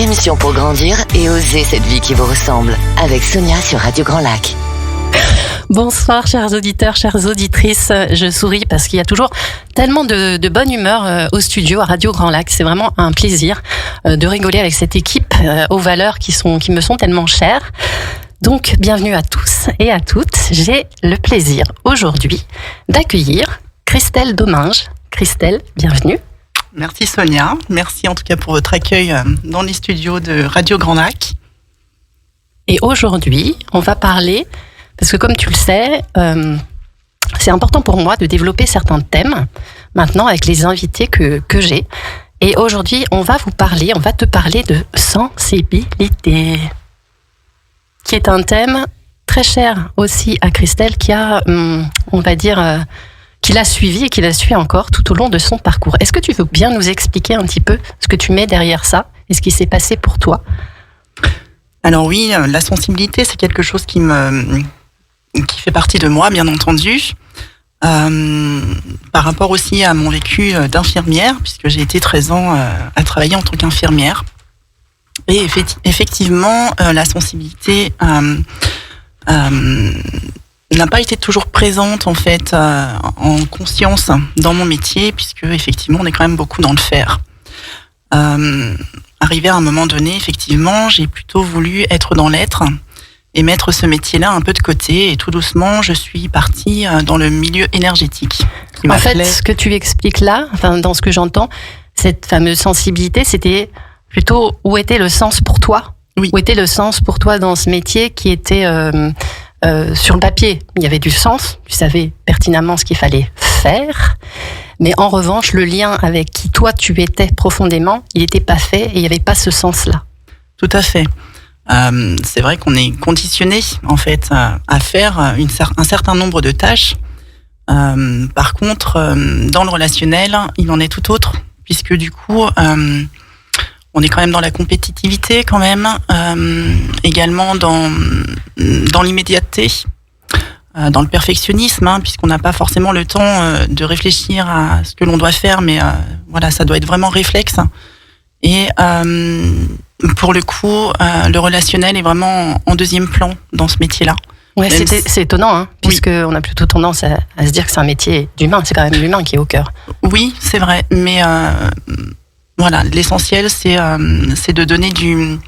l'émission pour grandir et oser cette vie qui vous ressemble. Avec Sonia sur Radio Grand Lac. Bonsoir chers auditeurs, chères auditrices. Je souris parce qu'il y a toujours tellement de bonne humeur au studio à Radio Grand Lac. C'est vraiment un plaisir de rigoler avec cette équipe aux valeurs qui me sont tellement chères. Donc bienvenue à tous et à toutes. J'ai le plaisir aujourd'hui d'accueillir Christelle Domingue. Christelle, bienvenue. Merci Sonia, merci en tout cas pour votre accueil dans les studios de Radio Grand Lac. Et aujourd'hui, on va parler, parce que comme tu le sais, c'est important pour moi de développer certains thèmes maintenant avec les invités que j'ai. Et aujourd'hui, on va te parler de sensibilité, qui est un thème très cher aussi à Christelle, qui a, on va dire, qui l'a suivi et qui la suit encore tout au long de son parcours. Est-ce que tu veux bien nous expliquer un petit peu ce que tu mets derrière ça et ce qui s'est passé pour toi ? Alors oui, la sensibilité, c'est quelque chose qui fait partie de moi, bien entendu. Par rapport aussi à mon vécu d'infirmière, puisque j'ai été 13 ans à travailler en tant qu'infirmière. Et effectivement, la sensibilité n'a pas été toujours présente en fait en conscience dans mon métier, puisque effectivement on est quand même beaucoup dans le faire. Arrivé à un moment donné, effectivement, j'ai plutôt voulu être dans l'être et mettre ce métier-là un peu de côté. Et tout doucement, je suis partie dans le milieu énergétique. En fait, ce que tu expliques là, enfin dans ce que j'entends, cette fameuse sensibilité, c'était plutôt où était le sens pour toi ? Oui. Où était le sens pour toi dans ce métier qui était sur le papier, il y avait du sens, tu savais pertinemment ce qu'il fallait faire, mais en revanche, le lien avec qui toi tu étais profondément, il n'était pas fait et il n'y avait pas ce sens-là. Tout à fait. C'est vrai qu'on est conditionné en fait à faire un certain nombre de tâches. Par contre, dans le relationnel, il en est tout autre, puisque du coup, on est quand même dans la compétitivité quand même, également dans l'immédiateté, dans le perfectionnisme, puisqu'on n'a pas forcément le temps de réfléchir à ce que l'on doit faire, mais voilà, ça doit être vraiment réflexe. Et pour le coup, le relationnel est vraiment en deuxième plan dans ce métier-là. Ouais, c'est étonnant, puisqu'on a plutôt tendance à se dire que c'est un métier d'humain, c'est quand même l'humain qui est au cœur. Oui, c'est vrai, mais voilà, l'essentiel, c'est de donner du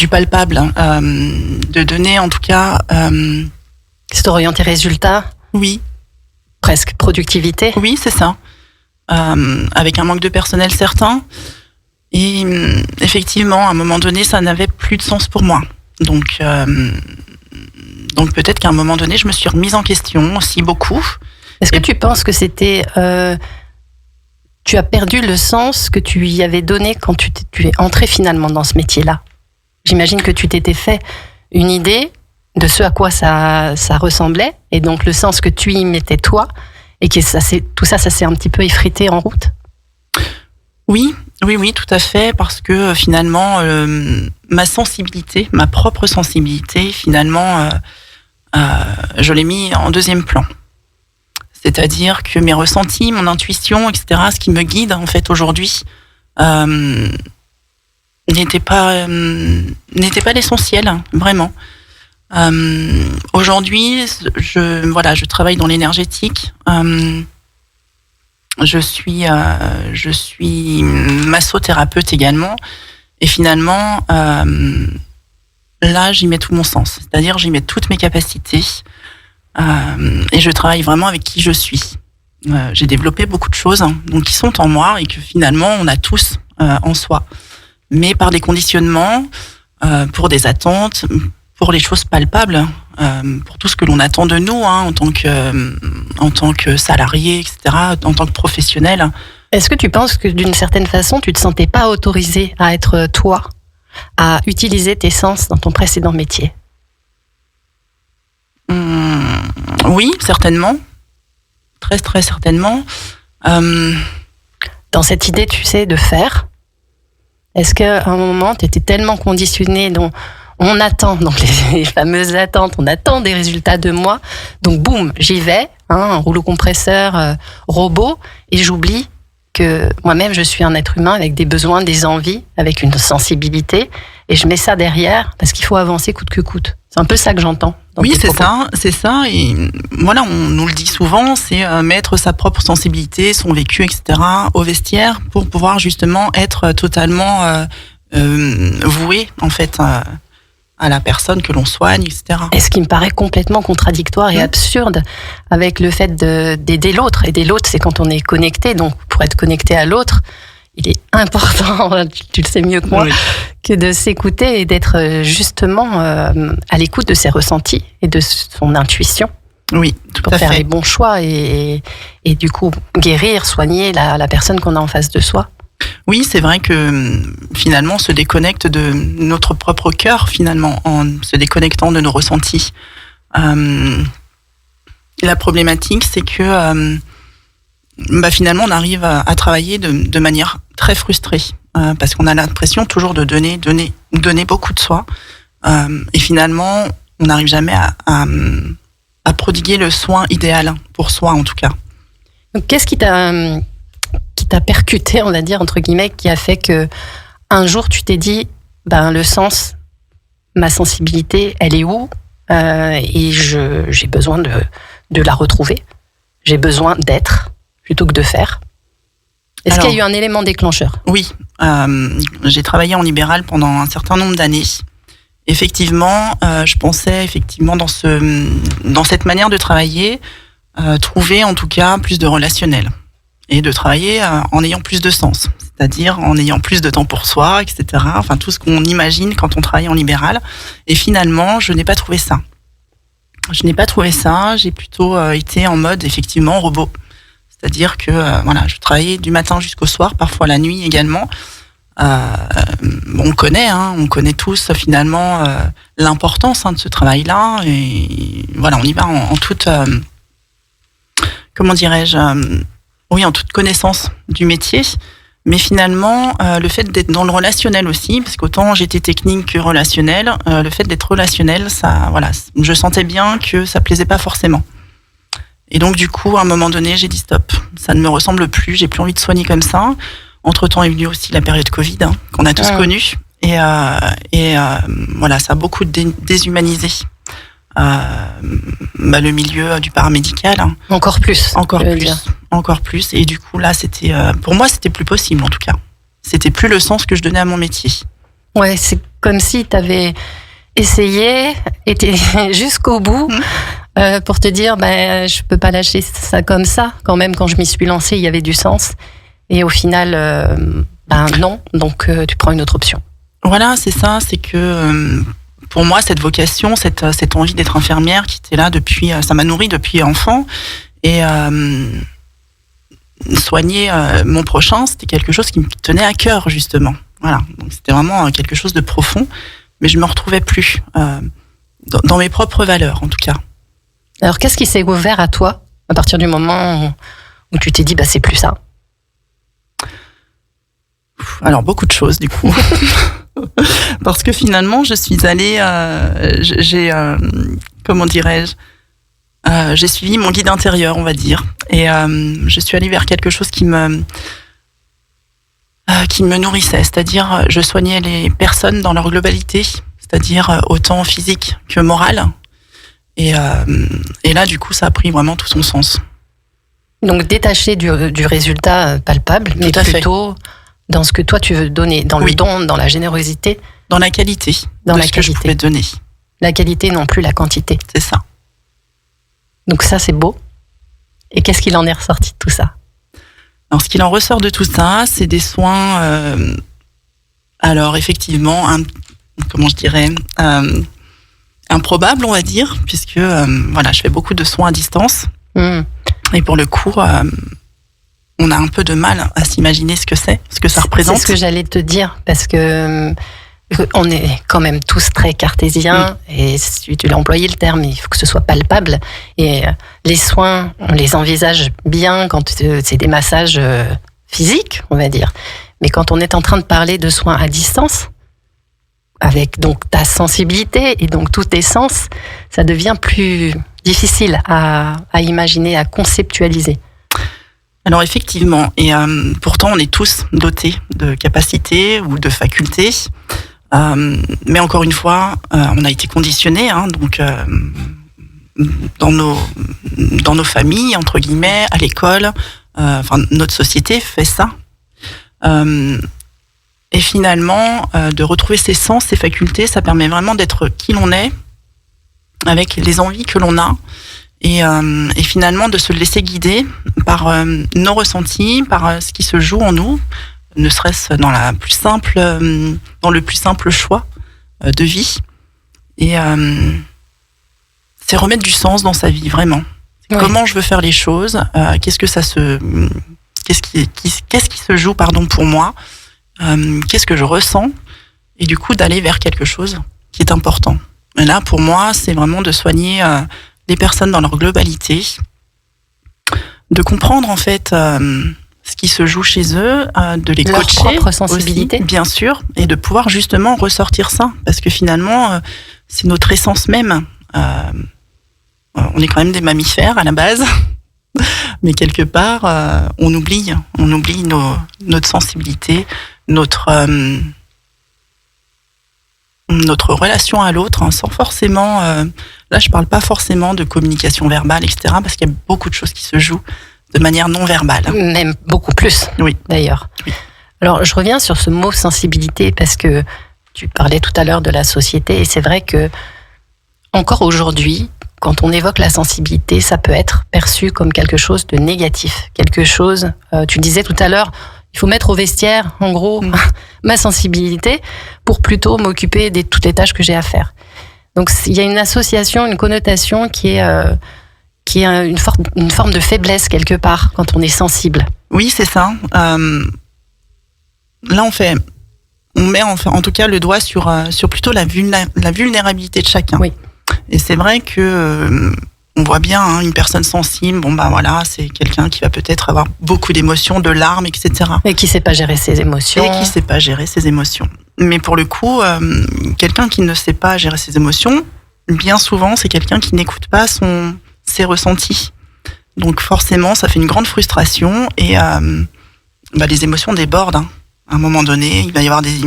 palpable, de donner en tout cas... C'est orienté résultat ? Oui. Presque productivité ? Oui, c'est ça. Avec un manque de personnel certain. Et effectivement, à un moment donné, ça n'avait plus de sens pour moi. Donc peut-être qu'à un moment donné, je me suis remise en question aussi beaucoup. Est-ce que tu penses que c'était... tu as perdu le sens que tu y avais donné quand tu es entré finalement dans ce métier-là. J'imagine que tu t'étais fait une idée de ce à quoi ça ressemblait, et donc le sens que tu y mettais toi, et que tout ça s'est un petit peu effrité en route. Oui, tout à fait, parce que finalement, ma propre sensibilité, finalement, je l'ai mis en deuxième plan. C'est-à-dire que mes ressentis, mon intuition, etc., ce qui me guide en fait aujourd'hui, n'était pas l'essentiel, vraiment. Aujourd'hui, je travaille dans l'énergétique. Je suis massothérapeute également, et finalement, là, j'y mets tout mon sens. C'est-à-dire, j'y mets toutes mes capacités. Et je travaille vraiment avec qui je suis. J'ai développé beaucoup de choses donc qui sont en moi et que finalement on a tous en soi, mais par des conditionnements, pour des attentes, pour les choses palpables, pour tout ce que l'on attend de nous en tant que salarié, etc., en tant que professionnel. Est-ce que tu penses que d'une certaine façon tu te sentais pas autorisé à être toi, à utiliser tes sens dans ton précédent métier ? Oui, certainement. Très, très certainement. Dans cette idée, tu sais, de faire, est-ce qu'à un moment, tu étais tellement conditionné, dont on attend, donc les fameuses attentes, on attend des résultats de moi, donc boum, j'y vais, un rouleau compresseur robot, et j'oublie que moi-même, je suis un être humain avec des besoins, des envies, avec une sensibilité, et je mets ça derrière parce qu'il faut avancer coûte que coûte. C'est un peu ça que j'entends. Oui, c'est ça. Et voilà, on nous le dit souvent, c'est mettre sa propre sensibilité, son vécu, etc. au vestiaire pour pouvoir justement être totalement voué, en fait, à la personne que l'on soigne, etc. Et ce qui me paraît complètement contradictoire et absurde avec le fait d'aider l'autre. Aider l'autre, c'est quand on est connecté. Donc, pour être connecté à l'autre, il est important, tu le sais mieux que moi, que de s'écouter et d'être justement à l'écoute de ses ressentis et de son intuition. Oui, tout pour à faire fait. les bons choix et du coup guérir, soigner la personne qu'on a en face de soi. Oui, c'est vrai que finalement on se déconnecte de notre propre cœur, finalement, en se déconnectant de nos ressentis. La problématique, c'est que finalement on arrive à travailler de manière très frustrée, parce qu'on a l'impression toujours de donner beaucoup de soi, et finalement on n'arrive jamais à prodiguer le soin idéal pour soi, en tout cas. Donc, qu'est-ce qui t'a percuté, on va dire, entre guillemets, qui a fait que un jour tu t'es dit, le sens, ma sensibilité, elle est où, et j'ai besoin de la retrouver. J'ai besoin d'être plutôt que de faire. Est-ce qu'il y a eu un élément déclencheur ? Oui, j'ai travaillé en libéral pendant un certain nombre d'années. Effectivement, je pensais effectivement dans cette manière de travailler, trouver en tout cas plus de relationnel et de travailler en ayant plus de sens, c'est-à-dire en ayant plus de temps pour soi, etc. Enfin, tout ce qu'on imagine quand on travaille en libéral. Et finalement, je n'ai pas trouvé ça. J'ai plutôt été en mode effectivement robot. C'est-à-dire que je travaillais du matin jusqu'au soir, parfois la nuit également. On connaît tous finalement l'importance de ce travail-là, et voilà, on y va en toute, en toute connaissance du métier. Mais finalement, le fait d'être dans le relationnel aussi, parce qu'autant j'étais technique que relationnel, le fait d'être relationnel, je sentais bien que ça plaisait pas forcément. Et donc du coup, à un moment donné, j'ai dit stop, ça ne me ressemble plus, j'ai plus envie de soigner comme ça. Entre-temps est venue aussi la période Covid, qu'on a tous connue, et ça a beaucoup déshumanisé le milieu du paramédical. Encore plus. Et du coup là, pour moi, c'était plus possible, en tout cas. C'était plus le sens que je donnais à mon métier. Ouais, c'est comme si tu avais essayé, été jusqu'au bout. Pour te dire, je peux pas lâcher ça comme ça. Quand même, quand je m'y suis lancée, il y avait du sens. Et au final, non. Donc, tu prends une autre option. Voilà, c'est ça. C'est que pour moi, cette vocation, cette envie d'être infirmière qui était là depuis, ça m'a nourri depuis enfant. Et soigner mon prochain, c'était quelque chose qui me tenait à cœur, justement. Voilà. Donc, c'était vraiment quelque chose de profond. Mais je me retrouvais plus dans mes propres valeurs, en tout cas. Alors, qu'est-ce qui s'est ouvert à toi à partir du moment où tu t'es dit, c'est plus ça ? Alors, beaucoup de choses, du coup. Parce que finalement, je suis allée... j'ai suivi mon guide intérieur, on va dire. Et je suis allée vers quelque chose qui me nourrissait. C'est-à-dire, je soignais les personnes dans leur globalité. C'est-à-dire, autant physique que morale. Et là, du coup, ça a pris vraiment tout son sens. Donc, détaché du résultat palpable, mais plutôt dans ce que toi, tu veux donner, dans le don, dans la générosité. Dans la qualité que je pouvais donner. La qualité, non plus la quantité. C'est ça. Donc ça, c'est beau. Et qu'est-ce qu'il en est ressorti de tout ça ? Alors, ce qu'il en ressort de tout ça, c'est des soins... alors, effectivement, improbable, on va dire, puisque je fais beaucoup de soins à distance. Et pour le coup, on a un peu de mal à s'imaginer ce que ça représente. C'est ce que j'allais te dire, parce que on est quand même tous très cartésiens, et tu l'as employé le terme, il faut que ce soit palpable. Et les soins, on les envisage bien quand c'est des massages physiques, on va dire. Mais quand on est en train de parler de soins à distance, avec donc ta sensibilité et donc tous tes sens, ça devient plus difficile à imaginer, à conceptualiser. Alors effectivement, et pourtant on est tous dotés de capacités ou de facultés, mais encore une fois, on a été conditionnés, donc dans nos familles entre guillemets, à l'école, notre société fait ça. Et finalement, de retrouver ses sens, ses facultés, ça permet vraiment d'être qui l'on est, avec les envies que l'on a. Et finalement de se laisser guider par nos ressentis, par ce qui se joue en nous, ne serait-ce dans le plus simple choix de vie. Et c'est remettre du sens dans sa vie, vraiment. Oui. Comment je veux faire les choses, qu'est-ce qui se joue pour moi, qu'est-ce que je ressens, et du coup d'aller vers quelque chose qui est important. Et là, pour moi, c'est vraiment de soigner les personnes dans leur globalité, de comprendre en fait ce qui se joue chez eux, de les coacher, leur propre sensibilité, aussi, bien sûr, et de pouvoir justement ressortir ça, parce que finalement c'est notre essence même. On est quand même des mammifères à la base, mais quelque part on oublie notre sensibilité, notre relation à l'autre, sans forcément. Là, je parle pas forcément de communication verbale, etc., parce qu'il y a beaucoup de choses qui se jouent de manière non verbale. Même beaucoup plus, oui. D'ailleurs. Oui. Alors, je reviens sur ce mot sensibilité, parce que tu parlais tout à l'heure de la société, et c'est vrai que, encore aujourd'hui, quand on évoque la sensibilité, ça peut être perçu comme quelque chose de négatif. Quelque chose, tu disais tout à l'heure, il faut mettre au vestiaire, en gros, ma sensibilité, pour plutôt m'occuper de toutes les tâches que j'ai à faire. Donc, il y a une association, une connotation qui est une forme de faiblesse quelque part quand on est sensible. Oui, c'est ça. Là, on met en tout cas le doigt sur plutôt la vulnérabilité de chacun. Oui. Et c'est vrai que on voit bien une personne sensible. C'est quelqu'un qui va peut-être avoir beaucoup d'émotions, de larmes, etc. Et qui sait pas gérer ses émotions. Mais pour le coup, quelqu'un qui ne sait pas gérer ses émotions, bien souvent, c'est quelqu'un qui n'écoute pas ses ressentis. Donc forcément, ça fait une grande frustration et les émotions débordent. À un moment donné, il va y avoir des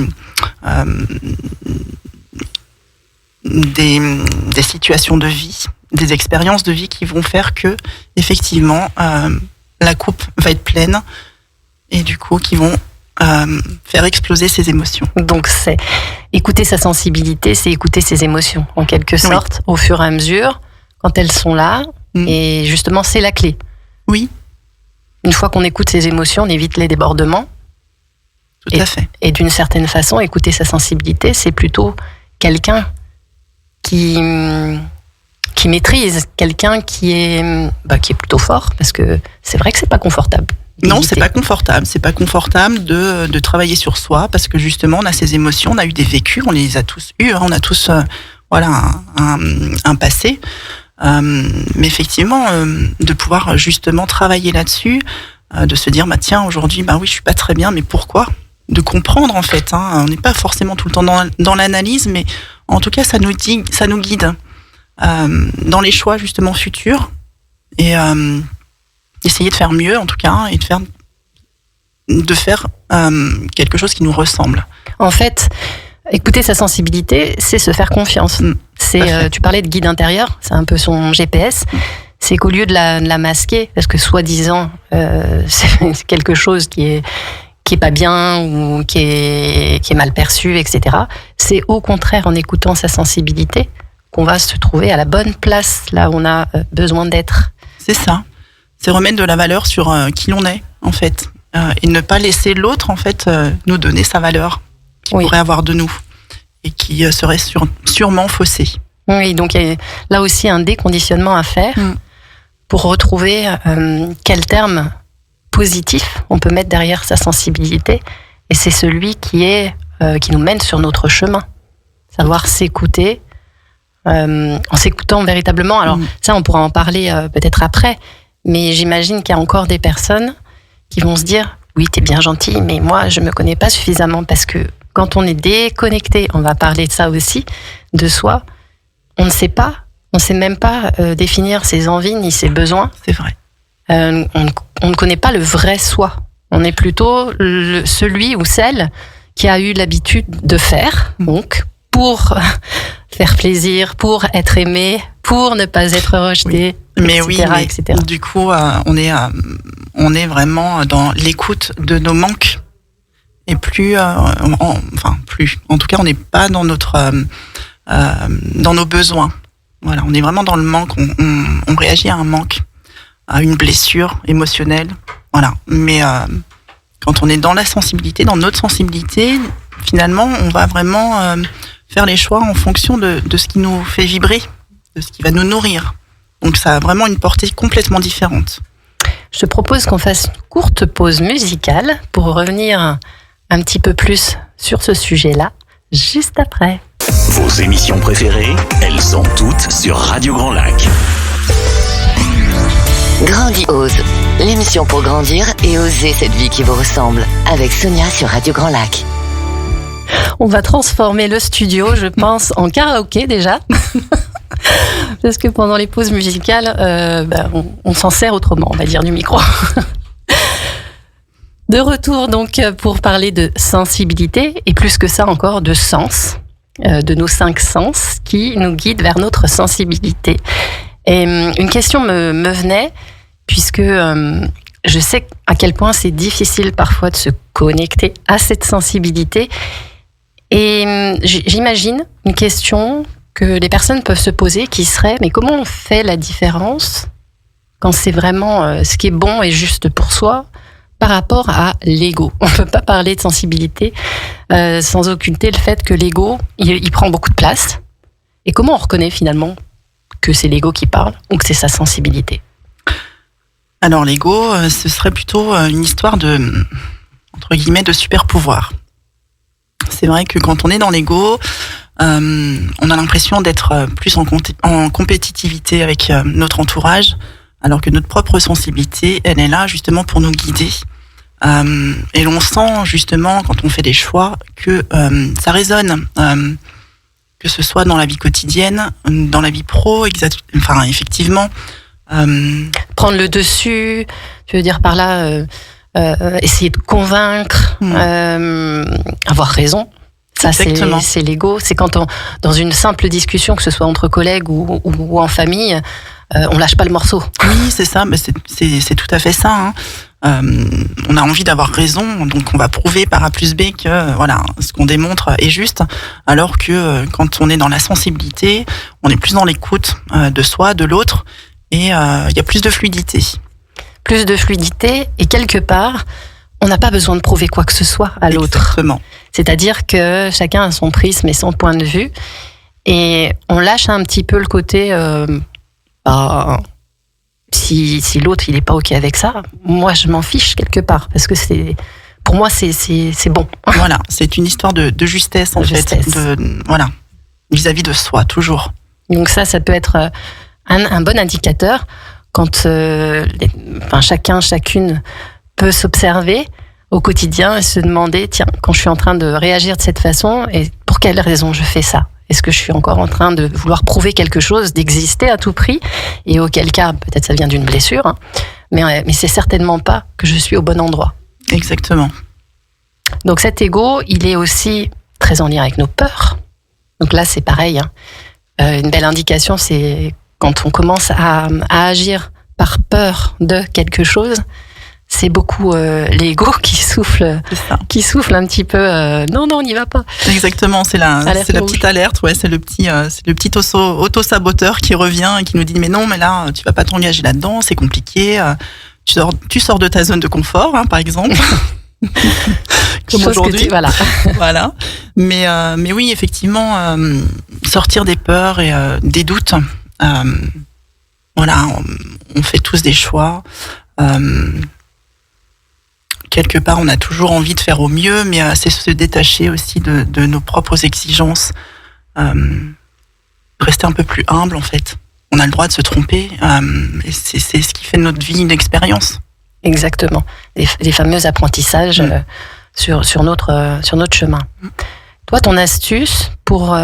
situations de vie, des expériences de vie qui vont faire que, effectivement, la coupe va être pleine et du coup, qui vont faire exploser ses émotions. Donc, c'est écouter sa sensibilité, c'est écouter ses émotions, en quelque sorte, au fur et à mesure, quand elles sont là. Et justement, c'est la clé. Oui. Une fois qu'on écoute ses émotions, on évite les débordements. Tout à fait. Et d'une certaine façon, écouter sa sensibilité, c'est plutôt quelqu'un qui maîtrise, quelqu'un qui est plutôt fort, parce que c'est vrai que c'est pas confortable. Non, c'est pas confortable. C'est pas confortable de travailler sur soi, parce que justement, on a ces émotions, on a eu des vécus, on les a tous eus, on a tous un passé. Mais effectivement, de pouvoir justement travailler là-dessus, de se dire, tiens, aujourd'hui, oui, je suis pas très bien, mais pourquoi ? De comprendre, en fait. On n'est pas forcément tout le temps dans l'analyse, mais en tout cas, ça nous guide dans les choix, justement, futurs. Et essayer de faire mieux, en tout cas, et de faire quelque chose qui nous ressemble. En fait, écouter sa sensibilité, c'est se faire confiance. Tu parlais de guide intérieur, c'est un peu son GPS. C'est qu'au lieu de la masquer, parce que soi-disant, c'est quelque chose qui est pas bien ou qui est mal perçu, etc. C'est au contraire en écoutant sa sensibilité qu'on va se trouver à la bonne place, là où on a besoin d'être. C'est ça. C'est remettre de la valeur sur qui l'on est, en fait. Et ne pas laisser l'autre, en fait, nous donner sa valeur qu'il pourrait avoir de nous et qui serait sûrement faussée. Oui, donc il y a là aussi un déconditionnement à faire pour retrouver quel terme positif on peut mettre derrière sa sensibilité, et c'est celui qui nous mène sur notre chemin. Savoir s'écouter, en s'écoutant véritablement. Alors ça, on pourra en parler peut-être après, mais j'imagine qu'il y a encore des personnes qui vont se dire « Oui, t'es bien gentil, mais moi, je me connais pas suffisamment », parce que quand on est déconnecté, on va parler de ça aussi, de soi, on ne sait même pas définir ses envies ni ses besoins. C'est vrai. On on ne connaît pas le vrai soi. On est plutôt celui ou celle qui a eu l'habitude de faire, donc pour faire plaisir, pour être aimé, pour ne pas être rejeté, mais etc. Du coup, on est vraiment dans l'écoute de nos manques et plus. En tout cas, on n'est pas dans dans nos besoins. Voilà, on est vraiment dans le manque. On réagit à un manque, à une blessure émotionnelle. Voilà, mais quand on est dans la sensibilité, dans notre sensibilité, finalement, on va vraiment faire les choix en fonction de ce qui nous fait vibrer, de ce qui va nous nourrir. Donc ça a vraiment une portée complètement différente. Je te propose qu'on fasse une courte pause musicale pour revenir un petit peu plus sur ce sujet-là, juste après. Vos émissions préférées, elles sont toutes sur Radio Grand Lac. Grandiose, l'émission pour grandir et oser cette vie qui vous ressemble, avec Sonia sur Radio Grand Lac. On va transformer le studio, je pense, en karaoké déjà. Parce que pendant les pauses musicales, on s'en sert autrement, on va dire, du micro. De retour donc pour parler de sensibilité, et plus que ça encore, de sens, de nos 5 sens qui nous guident vers notre sensibilité. Et une question me venait, puisque je sais à quel point c'est difficile parfois de se connecter à cette sensibilité. Et j'imagine une question que les personnes peuvent se poser qui serait, mais comment on fait la différence quand c'est vraiment ce qui est bon et juste pour soi par rapport à l'ego? On ne peut pas parler de sensibilité sans occulter le fait que l'ego, il prend beaucoup de place. Et comment on reconnaît finalement que c'est l'ego qui parle ou que c'est sa sensibilité? Alors l'ego, ce serait plutôt une histoire entre guillemets, de super pouvoir. C'est vrai que quand on est dans l'ego, on a l'impression d'être plus en compétitivité avec notre entourage, alors que notre propre sensibilité, elle est là justement pour nous guider. Et l'on sent justement, quand on fait des choix, que ça résonne, que ce soit dans la vie quotidienne, dans la vie pro, effectivement. Prendre le dessus, tu veux dire par là... essayer de convaincre, avoir raison. Ça, c'est l'ego. C'est quand dans une simple discussion, que ce soit entre collègues ou en famille, on lâche pas le morceau. Oui, c'est ça. Mais c'est tout à fait ça. Hein. On a envie d'avoir raison, donc on va prouver par A plus B que voilà, ce qu'on démontre est juste. Alors que quand on est dans la sensibilité, on est plus dans l'écoute de soi, de l'autre, et il y a plus de fluidité. Plus de fluidité, et quelque part, on n'a pas besoin de prouver quoi que ce soit à l'autre. Exactement. C'est-à-dire que chacun a son prisme et son point de vue, et on lâche un petit peu le côté si l'autre il est pas ok avec ça, moi je m'en fiche quelque part, parce que pour moi c'est bon. Voilà, c'est une histoire de justesse en fait, voilà, vis-à-vis de soi toujours. Donc ça peut être un bon indicateur. Quand chacune peut s'observer au quotidien et se demander, tiens, quand je suis en train de réagir de cette façon, et pour quelle raison je fais ça? Est-ce que je suis encore en train de vouloir prouver quelque chose, d'exister à tout prix? Et auquel cas, peut-être ça vient d'une blessure, hein, mais c'est certainement pas que je suis au bon endroit. Exactement. Donc cet ego, il est aussi très en lien avec nos peurs. Donc là, c'est pareil. Hein. Une belle indication, c'est quand on commence à agir par peur de quelque chose, c'est beaucoup l'ego qui souffle un petit peu. Non, on n'y va pas. Exactement, c'est la petite alerte, ouais, c'est le petit auto-saboteur qui revient et qui nous dit mais non, mais là tu vas pas t'engager là-dedans, c'est compliqué. Tu sors de ta zone de confort, hein, par exemple. Comme aujourd'hui. Voilà. Mais oui, effectivement, sortir des peurs et des doutes. Voilà, on fait tous des choix. Quelque part, on a toujours envie de faire au mieux, mais c'est se détacher aussi de nos propres exigences. Rester un peu plus humble, en fait. On a le droit de se tromper, et c'est ce qui fait de notre vie une expérience. Exactement. Les fameux apprentissages sur notre chemin. Toi, ton astuce pour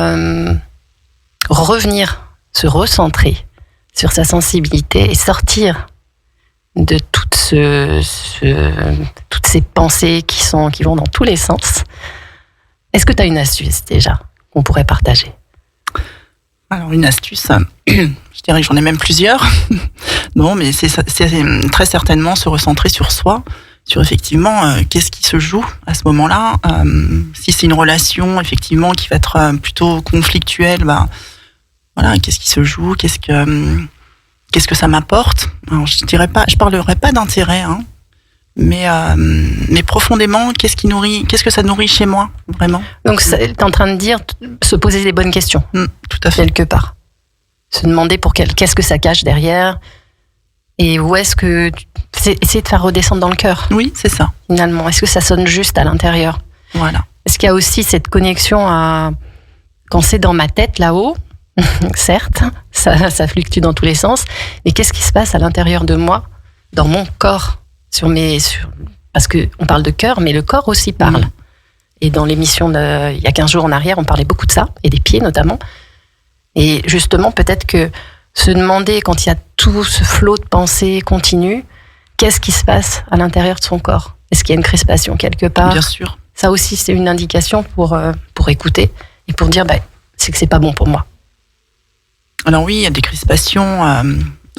revenir, se recentrer sur sa sensibilité et sortir de toutes ces pensées qui vont dans tous les sens. Est-ce que tu as une astuce déjà qu'on pourrait partager? Alors une astuce, je dirais que j'en ai même plusieurs. Non, mais c'est très certainement se recentrer sur soi, sur effectivement qu'est-ce qui se joue à ce moment-là. Si c'est une relation effectivement qui va être plutôt conflictuelle, voilà, qu'est-ce qui se joue, qu'est-ce que ça m'apporte. Alors je parlerai pas d'intérêt, hein, mais profondément, qu'est-ce que ça nourrit chez moi vraiment. Donc tu es en train de dire se poser les bonnes questions. Tout à fait. Quelque part. Se demander qu'est-ce que ça cache derrière et où est-ce que essayer de faire redescendre dans le cœur. Oui, c'est ça. Finalement, est-ce que ça sonne juste à l'intérieur? Voilà. Est-ce qu'il y a aussi cette connexion à quand c'est dans ma tête là-haut? Certes, ça fluctue dans tous les sens, mais qu'est-ce qui se passe à l'intérieur de moi, dans mon corps, parce que on parle de cœur, mais le corps aussi parle. Et dans l'émission il y a 15 jours en arrière, on parlait beaucoup de ça, et des pieds notamment. Et justement, peut-être que se demander, quand il y a tout ce flot de pensées continu, qu'est-ce qui se passe à l'intérieur de son corps? Est-ce qu'il y a une crispation quelque part? Bien sûr. Ça aussi, c'est une indication pour écouter et pour dire, c'est que c'est pas bon pour moi. Alors oui, il y a des crispations,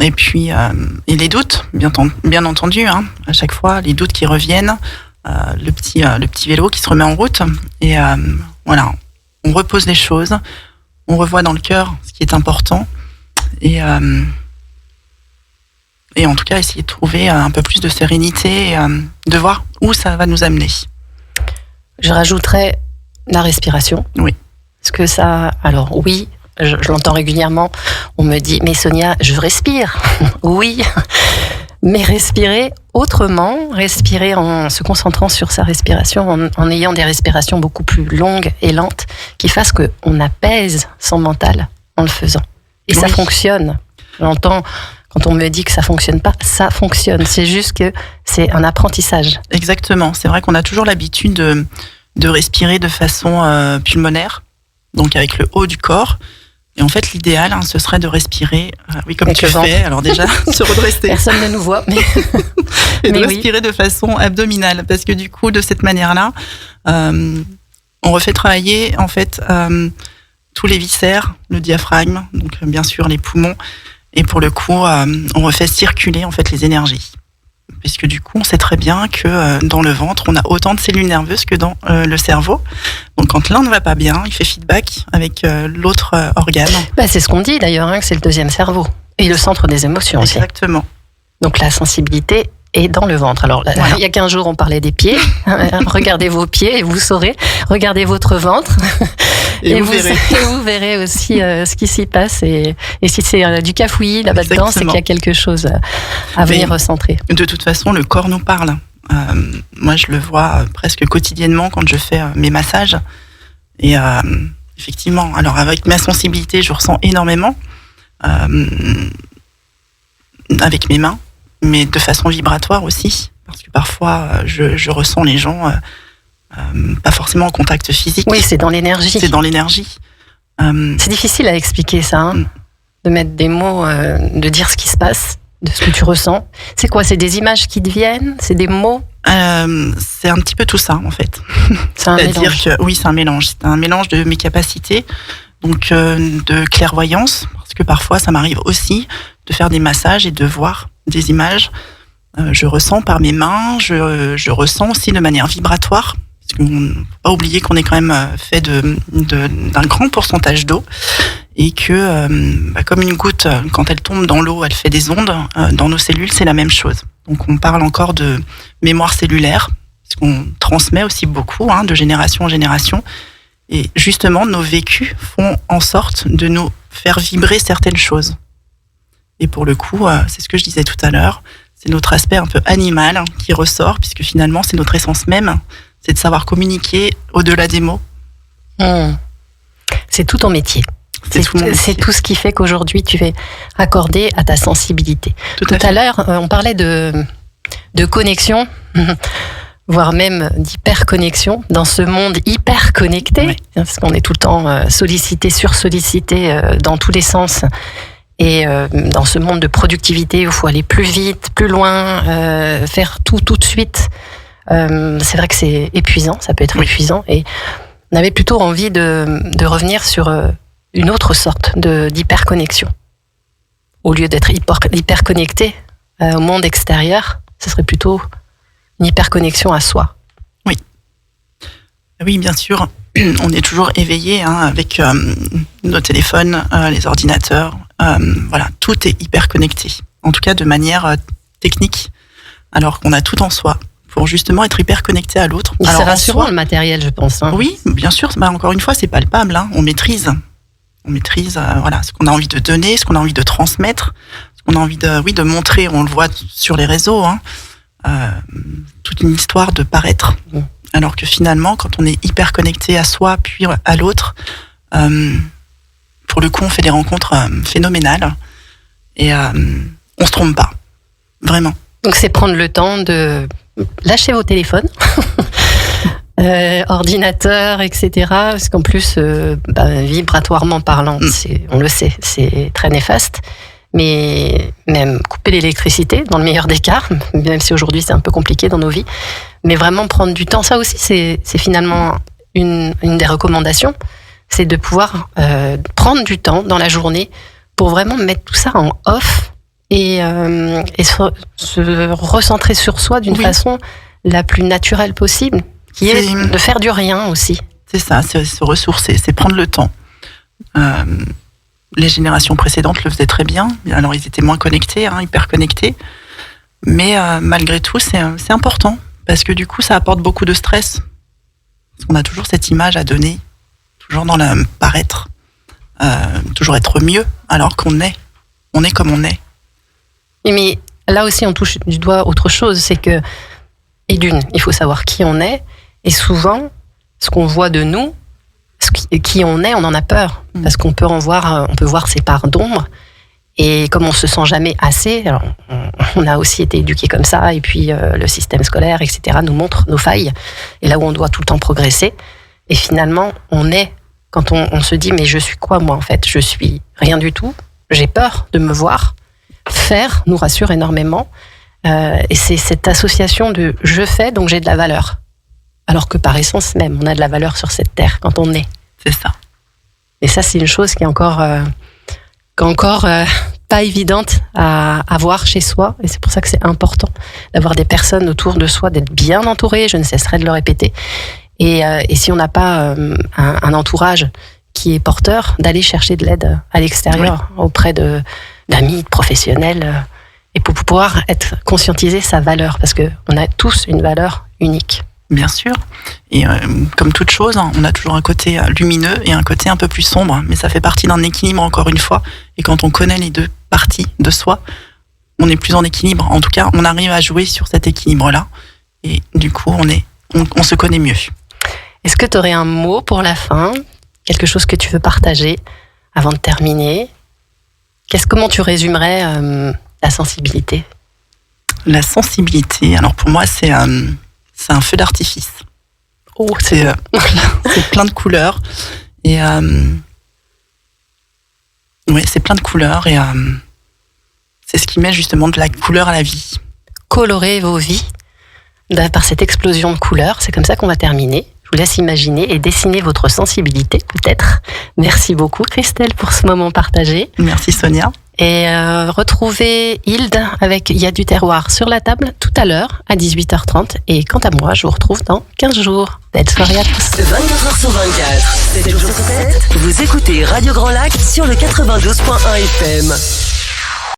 et puis et les doutes, bien entendu, hein, à chaque fois, les doutes qui reviennent, le petit vélo qui se remet en route, et voilà, on repose les choses, on revoit dans le cœur ce qui est important, et en tout cas essayer de trouver un peu plus de sérénité, et de voir où ça va nous amener. Je rajouterais la respiration. Oui. Parce que ça, alors oui, je l'entends régulièrement, on me dit, mais Sonia, je respire. Oui, mais respirer autrement, respirer en se concentrant sur sa respiration, en ayant des respirations beaucoup plus longues et lentes, qui fassent qu'on apaise son mental en le faisant. Et ça fonctionne. J'entends, quand on me dit que ça fonctionne pas, ça fonctionne. C'est juste que c'est un apprentissage. Exactement. C'est vrai qu'on a toujours l'habitude de respirer de façon pulmonaire, donc avec le haut du corps. Et en fait, l'idéal, ce serait de respirer, comme avec tu fais. Alors déjà, se redresser. Personne ne nous voit, mais et de respirer de façon abdominale, parce que du coup, de cette manière-là, on refait travailler en fait tous les viscères, le diaphragme, donc bien sûr les poumons, et pour le coup, on refait circuler en fait les énergies. Puisque du coup, on sait très bien que dans le ventre, on a autant de cellules nerveuses que dans le cerveau. Donc, quand l'un ne va pas bien, il fait feedback avec l'autre organe. C'est ce qu'on dit d'ailleurs, que c'est le deuxième cerveau. Et le centre des émotions aussi. Exactement. Donc, la sensibilité est dans le ventre. Alors, il y a 15 jours, on parlait des pieds. Regardez vos pieds et vous saurez. Regardez votre ventre. Et vous verrez aussi ce qui s'y passe. Et si c'est du cafouillis là-dedans, c'est qu'il y a quelque chose à venir recentrer. De toute façon, le corps nous parle. Moi, je le vois presque quotidiennement quand je fais mes massages. Et effectivement, alors avec ma sensibilité, je ressens énormément avec mes mains, mais de façon vibratoire aussi. Parce que parfois, je ressens les gens... pas forcément en contact physique. Oui, c'est dans l'énergie. C'est dans l'énergie. C'est difficile à expliquer ça, de mettre des mots, de dire ce qui se passe, de ce que tu ressens. C'est quoi? C'est des images qui te viennent? C'est des mots? C'est un petit peu tout ça, en fait. C'est un mélange. Oui, c'est un mélange. C'est un mélange de mes capacités, donc de clairvoyance, parce que parfois, ça m'arrive aussi de faire des massages et de voir des images. Je ressens par mes mains, je ressens aussi de manière vibratoire. Parce qu'on ne faut pas oublier qu'on est quand même fait d'un grand pourcentage d'eau et que comme une goutte, quand elle tombe dans l'eau, elle fait des ondes. Dans nos cellules, c'est la même chose. Donc on parle encore de mémoire cellulaire, parce qu'on transmet aussi beaucoup, de génération en génération. Et justement, nos vécus font en sorte de nous faire vibrer certaines choses. Et pour le coup, c'est ce que je disais tout à l'heure, c'est notre aspect un peu animal qui ressort, puisque finalement, c'est notre essence même. C'est de savoir communiquer au-delà des mots. C'est tout ton métier. C'est tout ce qui fait qu'aujourd'hui, tu es accordé à ta sensibilité. Tout à l'heure, on parlait de connexion, voire même d'hyperconnexion, dans ce monde hyper connecté, parce qu'on est tout le temps sollicité, sursollicité dans tous les sens. Et dans ce monde de productivité où il faut aller plus vite, plus loin, faire tout de suite, c'est vrai que c'est épuisant, ça peut être épuisant. Et on avait plutôt envie de revenir sur une autre sorte d'hyperconnexion. Au lieu d'être hyper connecté au monde extérieur, ce serait plutôt une hyperconnexion à soi. Oui, bien sûr. On est toujours éveillé avec nos téléphones, les ordinateurs. Voilà, tout est hyper connecté. En tout cas, de manière technique, alors qu'on a tout en soi pour justement être hyper connecté à l'autre. C'est rassurant le matériel, je pense. Oui, bien sûr. Encore une fois, c'est palpable. On maîtrise. Voilà, ce qu'on a envie de donner, ce qu'on a envie de transmettre, ce qu'on a envie de montrer. On le voit sur les réseaux. Toute une histoire de paraître. Alors que finalement, quand on est hyper connecté à soi, puis à l'autre, pour le coup, on fait des rencontres phénoménales et on se trompe pas, vraiment. Donc c'est prendre le temps de lâcher vos téléphones, ordinateurs, etc. Parce qu'en plus, vibratoirement parlant, on le sait, c'est très néfaste. Mais même couper l'électricité, dans le meilleur des cas, même si aujourd'hui c'est un peu compliqué dans nos vies, mais vraiment prendre du temps, ça aussi c'est finalement une des recommandations, c'est de pouvoir prendre du temps dans la journée pour vraiment mettre tout ça en off et se recentrer sur soi d'une façon la plus naturelle possible, qui est de faire du rien aussi. C'est ça, c'est se ressourcer, c'est prendre le temps. Les générations précédentes le faisaient très bien. Alors, ils étaient moins connectés, hyper connectés. Mais malgré tout, c'est important. Parce que du coup, ça apporte beaucoup de stress. Parce qu'on a toujours cette image à donner. Toujours dans le paraître. Toujours être mieux. Alors qu'on est. On est comme on est. Mais là aussi, on touche du doigt autre chose. C'est que, et d'une, il faut savoir qui on est. Et souvent, ce qu'on voit de nous, qui on est, on en a peur parce qu'on peut voir ses parts d'ombre et comme on se sent jamais assez, alors on a aussi été éduqués comme ça et puis le système scolaire, etc. nous montre nos failles et là où on doit tout le temps progresser et finalement quand on se dit mais je suis quoi moi en fait, je suis rien du tout, j'ai peur de me voir faire, nous rassure énormément et c'est cette association de je fais donc j'ai de la valeur. Alors que par essence même, on a de la valeur sur cette terre quand on est. C'est ça. Et ça, c'est une chose qui est encore pas évidente à voir chez soi. Et c'est pour ça que c'est important d'avoir des personnes autour de soi, d'être bien entouré. Je ne cesserai de le répéter. Et si on n'a pas un entourage qui est porteur, d'aller chercher de l'aide à l'extérieur auprès d'amis, de professionnels, et pour pouvoir être conscientiser sa valeur, parce que on a tous une valeur unique. Bien sûr. Et comme toute chose, on a toujours un côté lumineux et un côté un peu plus sombre. Mais ça fait partie d'un équilibre, encore une fois. Et quand on connaît les deux parties de soi, on est plus en équilibre. En tout cas, on arrive à jouer sur cet équilibre-là. Et du coup, on se connaît mieux. Est-ce que tu aurais un mot pour la fin? Quelque chose que tu veux partager avant de terminer? Comment tu résumerais la sensibilité? La sensibilité, alors pour moi, c'est un feu d'artifice. Oh, c'est plein de couleurs. Et c'est plein de couleurs. Et c'est ce qui met justement de la couleur à la vie. Colorer vos vies par cette explosion de couleurs. C'est comme ça qu'on va terminer. Je vous laisse imaginer et dessiner votre sensibilité, peut-être. Merci beaucoup, Christelle, pour ce moment partagé. Merci, Sonia. Et retrouvez Hilde avec Il y a du terroir sur la table tout à l'heure à 18h30. Et quant à moi, je vous retrouve dans 15 jours. Belle soirée à tous. 24h sur 24, 7 jours sur 7. Vous écoutez Radio Grand Lac sur le 92.1 FM.